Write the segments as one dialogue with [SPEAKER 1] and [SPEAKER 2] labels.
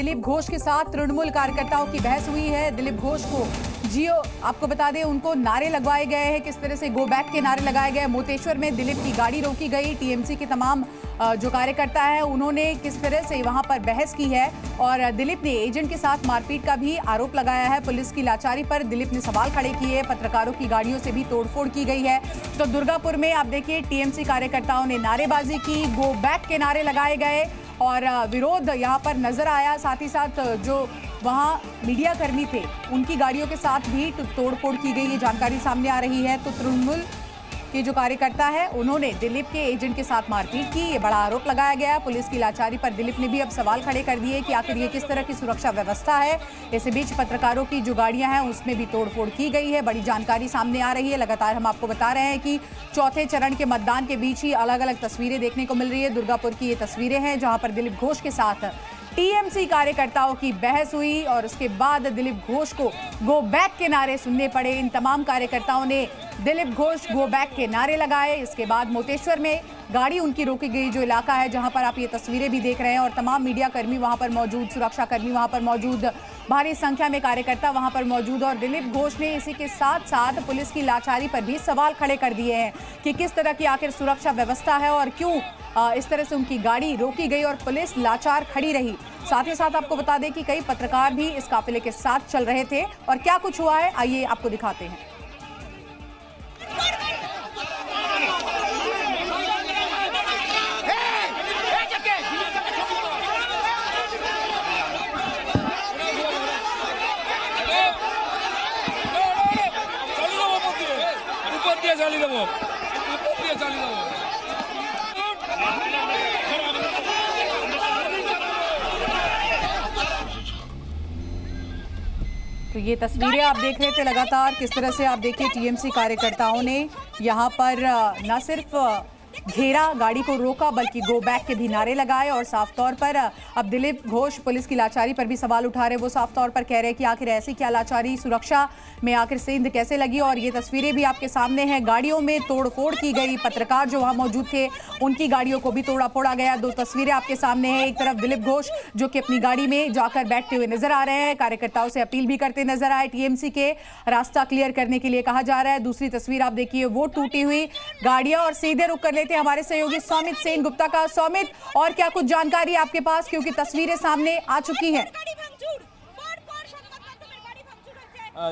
[SPEAKER 1] दिलीप घोष के साथ तृणमूल कार्यकर्ताओं की बहस हुई है। दिलीप घोष को जियो आपको बता दें, उनको नारे लगवाए गए हैं, किस तरह से गो बैक के नारे लगाए गए। मोतेश्वर में दिलीप की गाड़ी रोकी गई। टीएमसी के तमाम जो कार्यकर्ता है उन्होंने किस तरह से वहां पर बहस की है और दिलीप ने एजेंट के साथ मारपीट का भी आरोप लगाया है। पुलिस की लाचारी पर दिलीप ने सवाल खड़े किए। पत्रकारों की गाड़ियों से भी तोड़फोड़ की गई है। तो दुर्गापुर में आप देखिए टीएमसी कार्यकर्ताओं ने नारेबाजी की, गो बैक के नारे लगाए गए और विरोध यहां पर नजर आया। साथ ही साथ जो वहां मीडिया कर्मी थे उनकी गाड़ियों के साथ भी तोड़फोड़ की गई, ये जानकारी सामने आ रही है। तो तृणमूल के जो कार्यकर्ता है उन्होंने दिलीप के एजेंट के साथ मारपीट की, ये बड़ा आरोप लगाया गया। पुलिस की लाचारी पर दिलीप ने भी अब सवाल खड़े कर दिए कि आखिर ये किस तरह की सुरक्षा व्यवस्था है। इसी बीच पत्रकारों की जो गाड़ियां हैं उसमें भी तोड़फोड़ की गई है। बड़ी जानकारी सामने आ रही है। लगातार हम आपको बता रहे हैं कि चौथे चरण के मतदान के बीच ही अलग अलग तस्वीरें देखने को मिल रही है। दुर्गापुर की ये तस्वीरें हैं जहां पर दिलीप घोष के साथ टीएमसी कार्यकर्ताओं की बहस हुई और उसके बाद दिलीप घोष को गो बैक के नारे सुनने पड़े। इन तमाम कार्यकर्ताओं ने दिलीप घोष गो बैक के नारे लगाए। इसके बाद मोतेश्वर में गाड़ी उनकी रोकी गई, जो इलाका है जहां पर आप ये तस्वीरें भी देख रहे हैं, और तमाम मीडिया कर्मी वहां पर मौजूद, सुरक्षा कर्मी वहां पर मौजूद, भारी संख्या में कार्यकर्ता वहां पर मौजूद। और दिलीप घोष ने इसी के साथ साथ पुलिस की लाचारी पर भी सवाल खड़े कर दिए हैं कि किस तरह की आखिर सुरक्षा व्यवस्था है और क्यों इस तरह से उनकी गाड़ी रोकी गई और पुलिस लाचार खड़ी रही। साथ ही साथ आपको बता दें कि कई पत्रकार भी इस काफिले के साथ चल रहे थे और क्या कुछ हुआ है आइए आपको दिखाते हैं। तो ये तस्वीरें आप देख रहे थे लगातार, किस तरह से आप देखिए टीएमसी कार्यकर्ताओं ने यहाँ पर न सिर्फ घेरा, गाड़ी को रोका, बल्कि गो बैक के भी नारे लगाए। और साफ तौर पर अब दिलीप घोष पुलिस की लाचारी पर भी सवाल उठा रहे। वो साफ तौर पर कह रहे हैं कि आखिर ऐसी क्या लाचारी, सुरक्षा में आखिर सेंध कैसे लगी। और ये तस्वीरें भी आपके सामने हैं, गाड़ियों में तोड़फोड़ की गई। पत्रकार जो वहां मौजूद थे उनकी गाड़ियों को भी तोड़ा फोड़ा गया। दो तस्वीरें आपके सामने हैं, एक तरफ दिलीप घोष जो कि अपनी गाड़ी में जाकर बैठते हुए नजर आ रहे हैं, कार्यकर्ताओं से अपील भी करते नजर आए, टीएमसी के रास्ता क्लियर करने के लिए कहा जा रहा है। दूसरी तस्वीर आप देखिए, वो टूटी हुई गाड़ियां। और सीधे रुक कर लेते हमारे सहयोगी सौमित सेन गुप्ता का। सौमित, और क्या कुछ जानकारी आपके पास, क्योंकि तस्वीरें सामने आ चुकी हैं?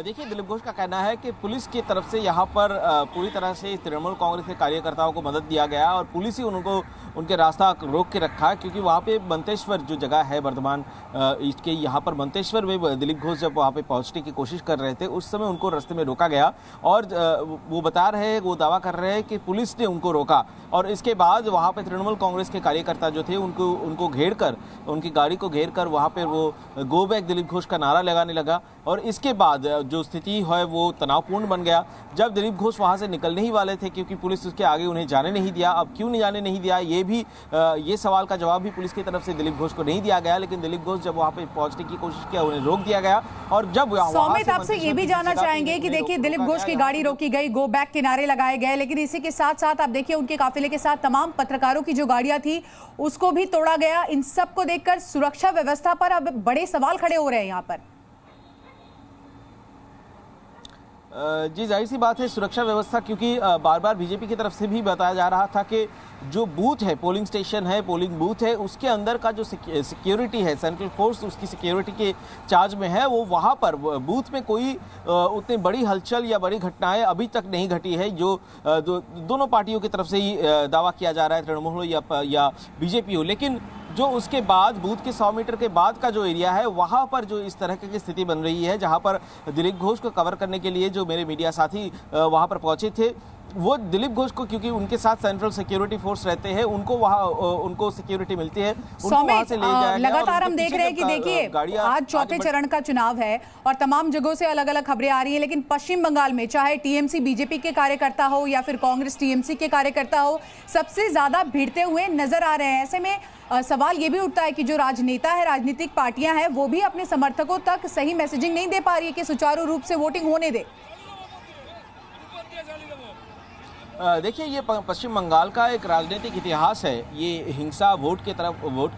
[SPEAKER 2] देखिए, दिलीप घोष का कहना है कि पुलिस की तरफ से यहाँ पर पूरी तरह से तृणमूल कांग्रेस के कार्यकर्ताओं को मदद दिया गया और पुलिस ही उनको उनके रास्ता रोक के रखा है, क्योंकि वहाँ पे मंतेश्वर जो जगह है बर्धमान ईस्ट के, यहाँ पर मंतेश्वर में दिलीप घोष जब वहाँ पे पहुँचने की कोशिश कर रहे थे उस समय उनको रास्ते में रोका गया। और वो बता रहे हैं, वो दावा कर रहे हैं कि पुलिस ने उनको रोका और इसके बाद वहाँ पे तृणमूल कांग्रेस के कार्यकर्ता जो थे उनको घेर कर, उनकी गाड़ी को घेर कर वहाँ पे वो गो बैक दिलीप घोष का नारा लगाने लगा। और इसके बाद जो स्थिति है वो तनावपूर्ण बन गया। जब दिलीप घोष वहाँ से निकलने ही वाले थे, क्योंकि पुलिस उसके आगे उन्हें जाने नहीं दिया। अब क्यों नहीं जाने नहीं दिया, ये सवाल का जवाब भी पुलिस की तरफ से दिलीप घोष को नहीं दिया गया। लेकिन दिलीप घोष जब वहाँ पे पहुँचने की कोशिश किया उन्हें रोक दिया गया। और जब
[SPEAKER 1] सौमित, आपसे ये भी जानना चाहेंगे कि देखिए दिलीप घोष की गाड़ी रोकी गई, गो बैक के नारे लगाए गए, लेकिन इसी के साथ साथ आप देखिए उनके काफिले के साथ तमाम पत्रकारों की जो गाड़ियां थी उसको भी तोड़ा गया। इन सबको देखकर सुरक्षा व्यवस्था पर अब बड़े सवाल खड़े हो रहे हैं यहाँ पर।
[SPEAKER 2] जी, जाहिर सी बात है, सुरक्षा व्यवस्था, क्योंकि बार बार बीजेपी की तरफ से भी बताया जा रहा था कि जो बूथ है, पोलिंग स्टेशन है, पोलिंग बूथ है, उसके अंदर का जो सिक्योरिटी है, सेंट्रल फोर्स उसकी सिक्योरिटी के चार्ज में है। वो वहाँ पर बूथ में कोई उतनी बड़ी हलचल या बड़ी घटनाएं अभी तक नहीं घटी है, जो दोनों पार्टियों की तरफ से ही दावा किया जा रहा है, तृणमूल हो या बीजेपी हो। लेकिन जो उसके बाद बूथ के 100 मीटर के बाद का जो एरिया है वहाँ पर जो इस तरह की स्थिति बन रही है, जहाँ पर दिलीप घोष को कवर करने के लिए जो मेरे मीडिया साथी वहाँ पर पहुँचे थे, वो दिलीप घोष को, क्योंकि उनके साथ सेंट्रल सिक्योरिटी फोर्स रहते हैं, उनको सिक्योरिटी मिलती है, उनको वहाँ से ले जाया गया।
[SPEAKER 1] लगातार हम देख रहे हैं कि देखिए आज चौथे चरण का चुनाव है और तमाम जगहों से अलग अलग खबरें आ रही हैं, लेकिन पश्चिम बंगाल में चाहे टीएमसी बीजेपी के कार्यकर्ता हो या फिर कांग्रेस टीएमसी के कार्यकर्ता हो, सबसे ज्यादा भिड़ते हुए नजर आ रहे हैं। ऐसे में सवाल ये भी उठता है कि जो राजनेता है, राजनीतिक पार्टियां हैं, वो भी अपने समर्थकों तक सही मैसेजिंग नहीं दे पा रही है कि सुचारू रूप से वोटिंग होने दे।
[SPEAKER 2] देखिए, ये पश्चिम बंगाल का एक राजनीतिक इतिहास है। ये हिंसा, वोट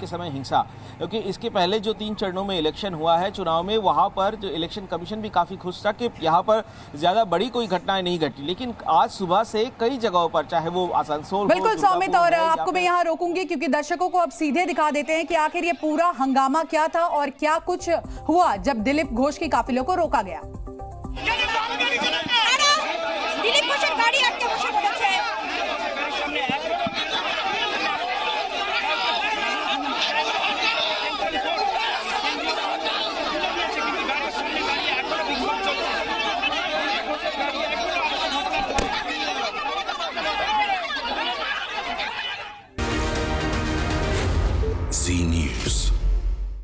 [SPEAKER 2] के समय हिंसा, क्योंकि इसके पहले जो 3 चरणों में इलेक्शन हुआ है चुनाव में, वहां पर जो इलेक्शन कमीशन भी काफी खुश था कि यहाँ पर ज्यादा बड़ी कोई घटनाएं नहीं घटी, लेकिन आज सुबह से कई जगहों पर, चाहे वो आसनसोल,
[SPEAKER 1] बिल्कुल सौमित, और आपको मैं यहाँ रोकूंगी क्योंकि दर्शकों को अब सीधे दिखा देते हैं कि आखिर ये पूरा हंगामा क्या था और क्या कुछ हुआ जब दिलीप घोष के काफिलों को रोका गया।
[SPEAKER 3] दिलीप घोषের গাড়ি আটকে বসে